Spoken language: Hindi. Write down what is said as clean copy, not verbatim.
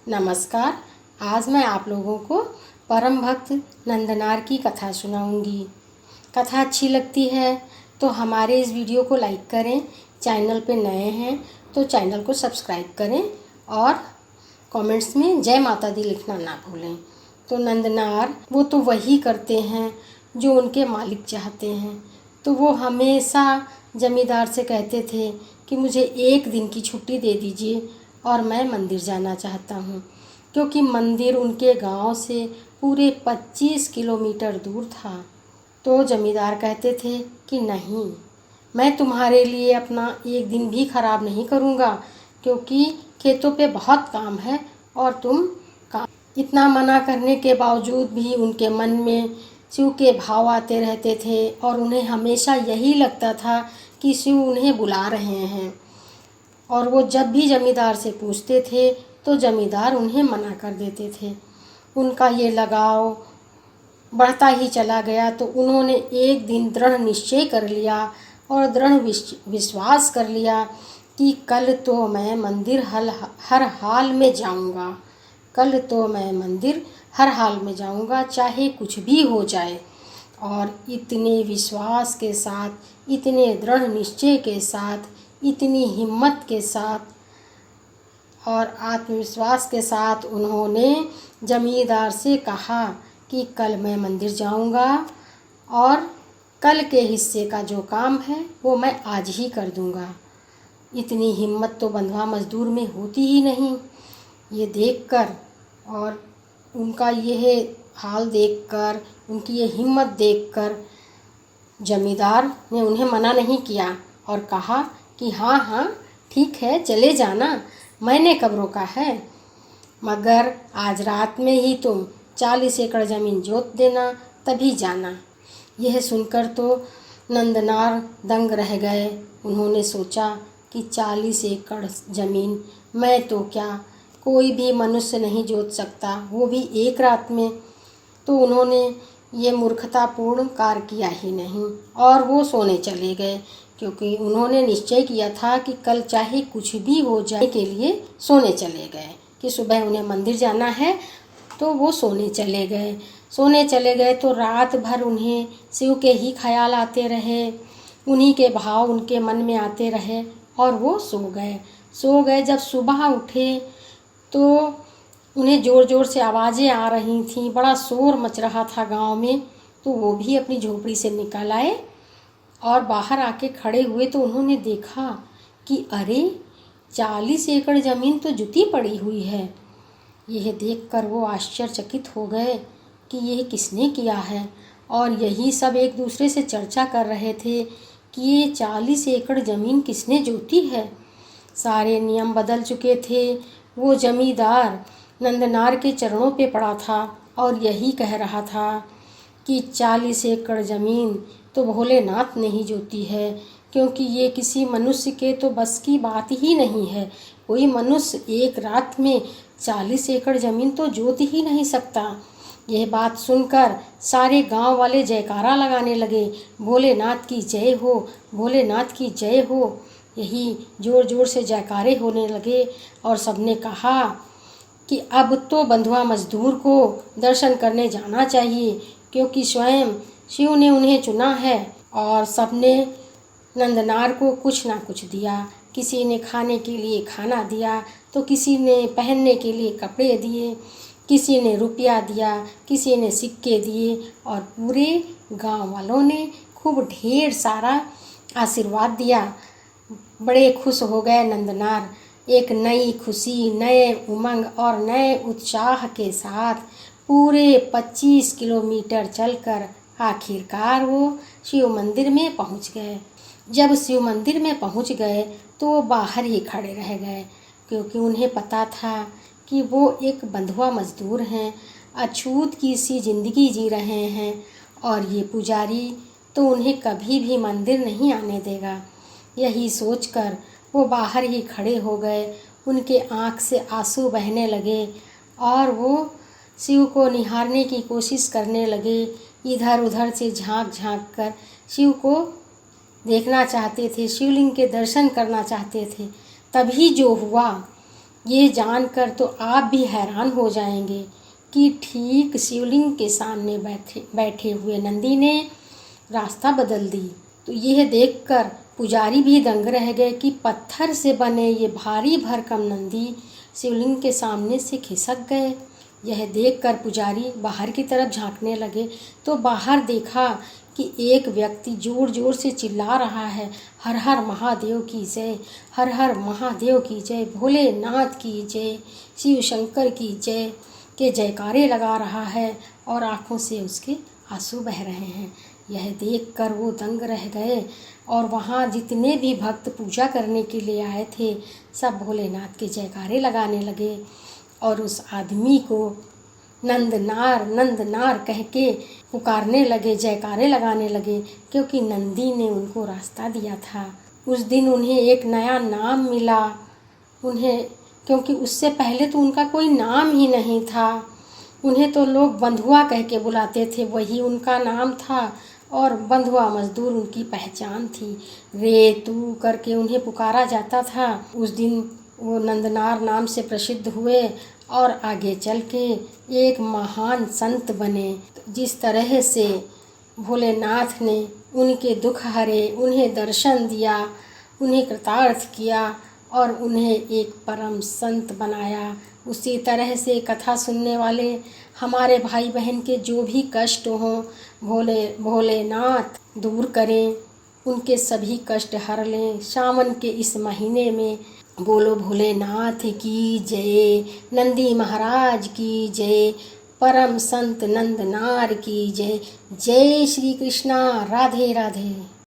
नमस्कार। आज मैं आप लोगों को परम भक्त नंदनार की कथा सुनाऊंगी। कथा अच्छी लगती है तो हमारे इस वीडियो को लाइक करें। चैनल पे नए हैं तो चैनल को सब्सक्राइब करें और कमेंट्स में जय माता दी लिखना ना भूलें। तो नंदनार वो तो वही करते हैं जो उनके मालिक चाहते हैं। तो वो हमेशा जमींदार से कहते थे कि मुझे एक दिन की छुट्टी दे दीजिए और मैं मंदिर जाना चाहता हूँ, क्योंकि मंदिर उनके गांव से पूरे 25 किलोमीटर दूर था। तो जमींदार कहते थे कि नहीं, मैं तुम्हारे लिए अपना एक दिन भी खराब नहीं करूँगा, क्योंकि खेतों पे बहुत काम है और तुम काम। इतना मना करने के बावजूद भी उनके मन में शिव के भाव आते रहते थे और उन्हें हमेशा यही लगता था कि शिव उन्हें बुला रहे हैं। और वो जब भी जमींदार से पूछते थे तो जमींदार उन्हें मना कर देते थे। उनका ये लगाव बढ़ता ही चला गया। तो उन्होंने एक दिन दृढ़ निश्चय कर लिया और दृढ़ विश्वास कर लिया कि कल तो मैं मंदिर हर हाल में जाऊंगा। कल तो मैं मंदिर हर हाल में जाऊंगा, चाहे कुछ भी हो जाए। और इतने विश्वास के साथ, इतने दृढ़ निश्चय के साथ, इतनी हिम्मत के साथ और आत्मविश्वास के साथ उन्होंने जमींदार से कहा कि कल मैं मंदिर जाऊंगा और कल के हिस्से का जो काम है वो मैं आज ही कर दूंगा। इतनी हिम्मत तो बंधुआ मजदूर में होती ही नहीं। ये देखकर और उनका यह हाल देखकर, उनकी ये हिम्मत देखकर जमींदार ने उन्हें मना नहीं किया और कहा कि हाँ हाँ ठीक है, चले जाना, मैंने कब रोका है, मगर आज रात में ही तुम 40 एकड़ ज़मीन जोत देना, तभी जाना। यह सुनकर तो नंदनार दंग रह गए। उन्होंने सोचा कि 40 एकड़ ज़मीन मैं तो क्या, कोई भी मनुष्य नहीं जोत सकता, वो भी एक रात में। तो उन्होंने ये मूर्खतापूर्ण कार्य किया ही नहीं और वो सोने चले गए, क्योंकि उन्होंने निश्चय किया था कि कल चाहे कुछ भी हो जाए के लिए सोने चले गए, कि सुबह उन्हें मंदिर जाना है। तो वो सोने चले गए तो रात भर उन्हें शिव के ही ख्याल आते रहे, उन्हीं के भाव उनके मन में आते रहे और वो सो गए। जब सुबह उठे तो उन्हें ज़ोर ज़ोर से आवाज़ें आ रही थीं, बड़ा शोर मच रहा था गांव में। तो वो भी अपनी झोपड़ी से निकल आए और बाहर आके खड़े हुए तो उन्होंने देखा कि अरे 40 एकड़ ज़मीन तो जुती पड़ी हुई है। यह देखकर वो आश्चर्यचकित हो गए कि यह किसने किया है, और यही सब एक दूसरे से चर्चा कर रहे थे कि ये 40 एकड़ ज़मीन किसने जोती है। सारे नियम बदल चुके थे। वो जमींदार नंदनार के चरणों पे पड़ा था और यही कह रहा था कि 40 एकड़ ज़मीन तो भोलेनाथ ने ही जोती है, क्योंकि ये किसी मनुष्य के तो बस की बात ही नहीं है। कोई मनुष्य एक रात में 40 एकड़ ज़मीन तो जोत ही नहीं सकता। यह बात सुनकर सारे गांव वाले जयकारा लगाने लगे, भोलेनाथ की जय हो, भोलेनाथ की जय हो। यही ज़ोर ज़ोर से जयकारे होने लगे और सबने कहा कि अब तो बंधुआ मजदूर को दर्शन करने जाना चाहिए, क्योंकि स्वयं शिव ने उन्हें चुना है। और सबने नंदनार को कुछ ना कुछ दिया। किसी ने खाने के लिए खाना दिया, तो किसी ने पहनने के लिए कपड़े दिए, किसी ने रुपया दिया, किसी ने सिक्के दिए और पूरे गांव वालों ने खूब ढेर सारा आशीर्वाद दिया। बड़े खुश हो गए नंदनार। एक नई खुशी, नए उमंग और नए उत्साह के साथ पूरे 25 किलोमीटर चलकर आखिरकार वो शिव मंदिर में पहुंच गए। जब शिव मंदिर में पहुंच गए तो वो बाहर ही खड़े रह गए, क्योंकि उन्हें पता था कि वो एक बंधुआ मजदूर हैं, अछूत की सी ज़िंदगी जी रहे हैं और ये पुजारी तो उन्हें कभी भी मंदिर नहीं आने देगा। यही सोचकर वो बाहर ही खड़े हो गए। उनके आँख से आंसू बहने लगे और वो शिव को निहारने की कोशिश करने लगे। इधर उधर से झांक झांक कर शिव को देखना चाहते थे, शिवलिंग के दर्शन करना चाहते थे। तभी जो हुआ ये जानकर तो आप भी हैरान हो जाएंगे कि ठीक शिवलिंग के सामने बैठे हुए नंदी ने रास्ता बदल दी। तो यह देखकर पुजारी भी दंग रह गए कि पत्थर से बने ये भारी भरकम नंदी शिवलिंग के सामने से खिसक गए। यह देखकर पुजारी बाहर की तरफ झांकने लगे तो बाहर देखा कि एक व्यक्ति जोर जोर से चिल्ला रहा है, हर हर महादेव की जय, हर हर महादेव की जय, भोलेनाथ की जय, शिव शंकर की जय के जयकारे लगा रहा है और आँखों से उसके आंसू बह रहे हैं। यह देखकर वो दंग रह गए और वहाँ जितने भी भक्त पूजा करने के लिए आए थे सब भोलेनाथ के जयकारे लगाने लगे और उस आदमी को नंदनार नंदनार कह के पुकारने लगे, जयकारे लगाने लगे, क्योंकि नंदी ने उनको रास्ता दिया था। उस दिन उन्हें एक नया नाम मिला, क्योंकि उससे पहले तो उनका कोई नाम ही नहीं था। उन्हें तो लोग बंधुआ कह के बुलाते थे, वही उनका नाम था और बंधुआ मजदूर उनकी पहचान थी। रे तू करके उन्हें पुकारा जाता था। उस दिन वो नंदनार नाम से प्रसिद्ध हुए और आगे चल के एक महान संत बने। जिस तरह से भोलेनाथ ने उनके दुख हरे, उन्हें दर्शन दिया, उन्हें कृतार्थ किया और उन्हें एक परम संत बनाया, उसी तरह से कथा सुनने वाले हमारे भाई बहन के जो भी कष्ट हों भोलेनाथ दूर करें, उनके सभी कष्ट हर लें। सावन के इस महीने में बोलो भोलेनाथ की जय, नंदी महाराज की जय, परम संत नंदनार की जय। जय श्री कृष्णा। राधे राधे।